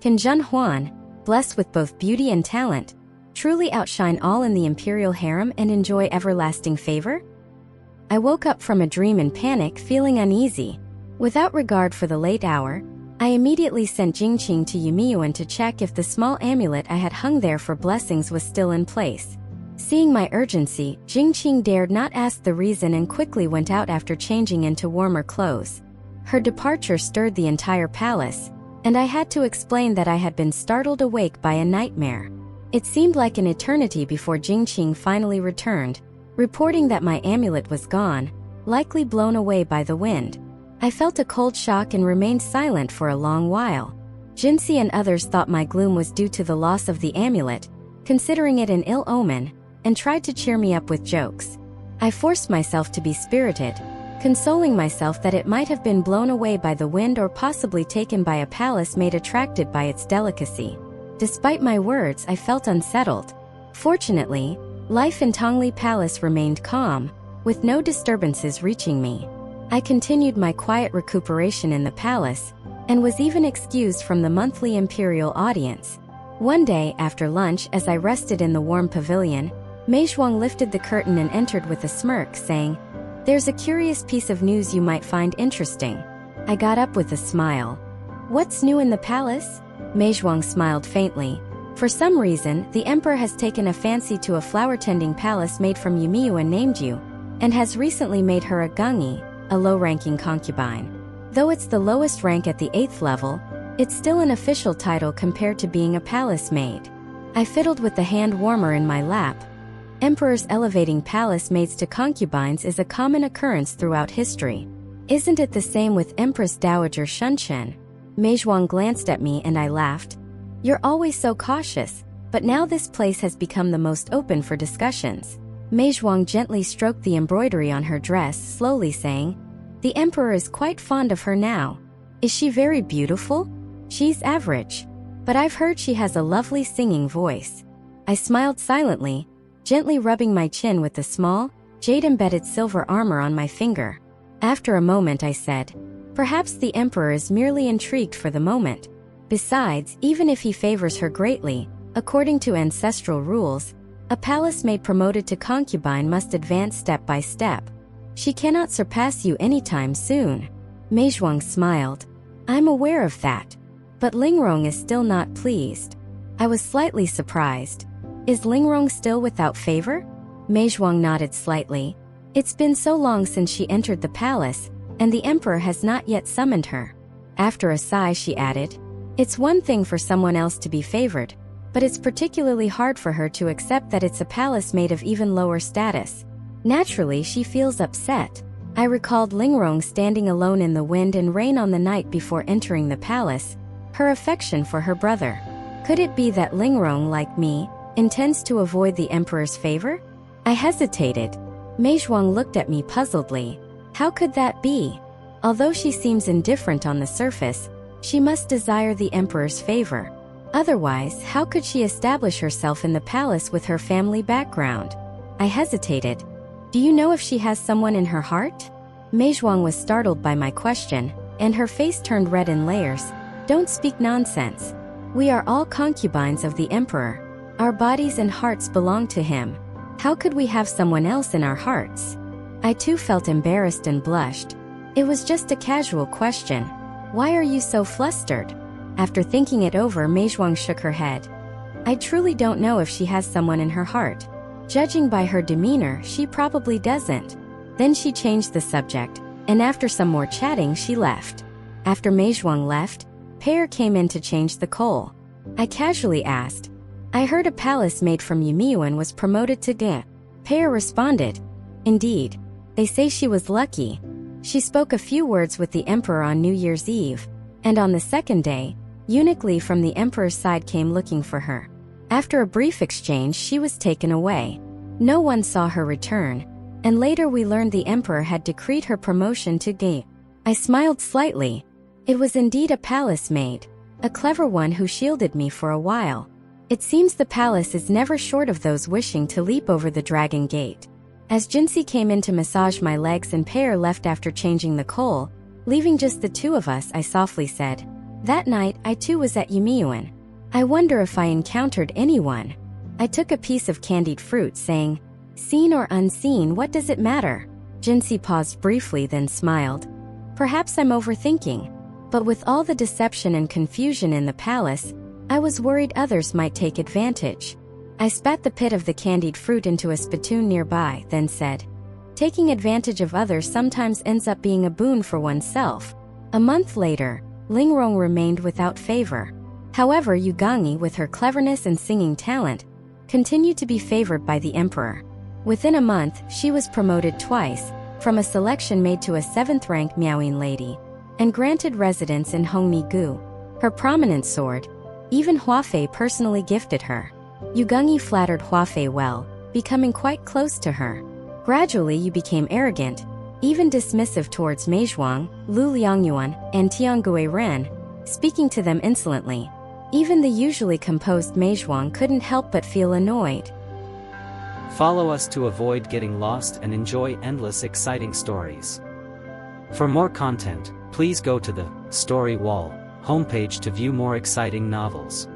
Can Huan, blessed with both beauty and talent, truly outshine all in the imperial harem and enjoy everlasting favor? I woke up from a dream in panic, feeling uneasy. Without regard for the late hour, I immediately sent Jingqing to Yumiyuan to check if the small amulet I had hung there for blessings was still in place. Seeing my urgency, Jingqing dared not ask the reason and quickly went out after changing into warmer clothes. Her departure stirred the entire palace, and I had to explain that I had been startled awake by a nightmare. It seemed like an eternity before Jingqing finally returned, reporting that my amulet was gone, likely blown away by the wind. I felt a cold shock and remained silent for a long while. Jinsi and others thought my gloom was due to the loss of the amulet, considering it an ill omen, and tried to cheer me up with jokes. I forced myself to be spirited, consoling myself that it might have been blown away by the wind or possibly taken by a palace maid attracted by its delicacy. Despite my words, I felt unsettled. Fortunately, life in Tongli Palace remained calm, with no disturbances reaching me. I continued my quiet recuperation in the palace, and was even excused from the monthly imperial audience. One day, after lunch, as I rested in the warm pavilion, Mei Zhuang lifted the curtain and entered with a smirk, saying, "There's a curious piece of news you might find interesting." I got up with a smile. "What's new in the palace?" Mei Zhuang smiled faintly. "For some reason, the emperor has taken a fancy to a flower-tending palace made from Yumiyuan named Yu, and has recently made her a gungi, a low-ranking concubine. Though it's the lowest rank at the 8th level, it's still an official title compared to being a palace maid." I fiddled with the hand warmer in my lap. Emperors elevating palace maids to concubines is a common occurrence throughout history. Isn't it the same with Empress Dowager Shunchen? Mei Zhuang glanced at me and I laughed. "You're always so cautious, but now this place has become the most open for discussions." Mei Zhuang gently stroked the embroidery on her dress, slowly saying, "The emperor is quite fond of her now. Is she very beautiful?" "She's average, but I've heard she has a lovely singing voice." I smiled silently, gently rubbing my chin with the small, jade-embedded silver armor on my finger. After a moment I said, "Perhaps the emperor is merely intrigued for the moment. Besides, even if he favors her greatly, according to ancestral rules, a palace maid promoted to concubine must advance step by step. She cannot surpass you anytime soon." Mei Zhuang smiled. "I'm aware of that. But Lingrong is still not pleased." I was slightly surprised. "Is Lingrong still without favor?" Mei Zhuang nodded slightly. "It's been so long since she entered the palace, and the emperor has not yet summoned her." After a sigh she added, "It's one thing for someone else to be favored, but it's particularly hard for her to accept that it's a palace maid of even lower status. Naturally, she feels upset." I recalled Lingrong standing alone in the wind and rain on the night before entering the palace, her affection for her brother. Could it be that Lingrong, like me, intends to avoid the emperor's favor? I hesitated. Mei Zhuang looked at me puzzledly. How could that be? Although she seems indifferent on the surface, she must desire the emperor's favor. Otherwise, how could she establish herself in the palace with her family background? I hesitated. "Do you know if she has someone in her heart?" Mei Zhuang was startled by my question, and her face turned red in layers. "Don't speak nonsense. We are all concubines of the emperor. Our bodies and hearts belong to him. How could we have someone else in our hearts?" I too felt embarrassed and blushed. "It was just a casual question. Why are you so flustered?" After thinking it over, Mei Zhuang shook her head. "I truly don't know if she has someone in her heart. Judging by her demeanor, she probably doesn't." Then she changed the subject, and after some more chatting she left. After Mei Zhuang left, Pear came in to change the coal. I casually asked, "I heard a palace maid from Yumiyuan was promoted to Ge." Pear responded, "Indeed. They say she was lucky. She spoke a few words with the emperor on New Year's Eve, and on the second day, eunuch Li from the emperor's side came looking for her. After a brief exchange, she was taken away. No one saw her return, and later we learned the emperor had decreed her promotion to Ge." I smiled slightly. It was indeed a palace maid, a clever one who shielded me for a while. It seems the palace is never short of those wishing to leap over the dragon gate. As Jinsi came in to massage my legs and Pear left after changing the coal, leaving just the two of us, I softly said, That night, I too was at Yumiyuan. I wonder if I encountered anyone. I took a piece of candied fruit, saying, "Seen or unseen, what does it matter?" Jinsi paused briefly, then smiled. Perhaps I'm overthinking. But with all the deception and confusion in the palace, I was worried others might take advantage. I spat the pit of the candied fruit into a spittoon nearby, then said, "Taking advantage of others sometimes ends up being a boon for oneself." A month later, Lingrong remained without favor. However, Yugangi, with her cleverness and singing talent, continued to be favored by the emperor. Within a month, she was promoted twice, from a selection made to a 7th-rank Miaoying lady, and granted residence in Hongmi-gu. Her prominent sword, even Huafei personally gifted her. Yugangi flattered Huafei well, becoming quite close to her. Gradually you became arrogant, even dismissive towards Meizhuang, Lu Liangyuan, and Tianggui Ren, speaking to them insolently. Even the usually composed Meizhuang couldn't help but feel annoyed. Follow us to avoid getting lost and enjoy endless exciting stories. For more content, please go to the Story Wall homepage to view more exciting novels.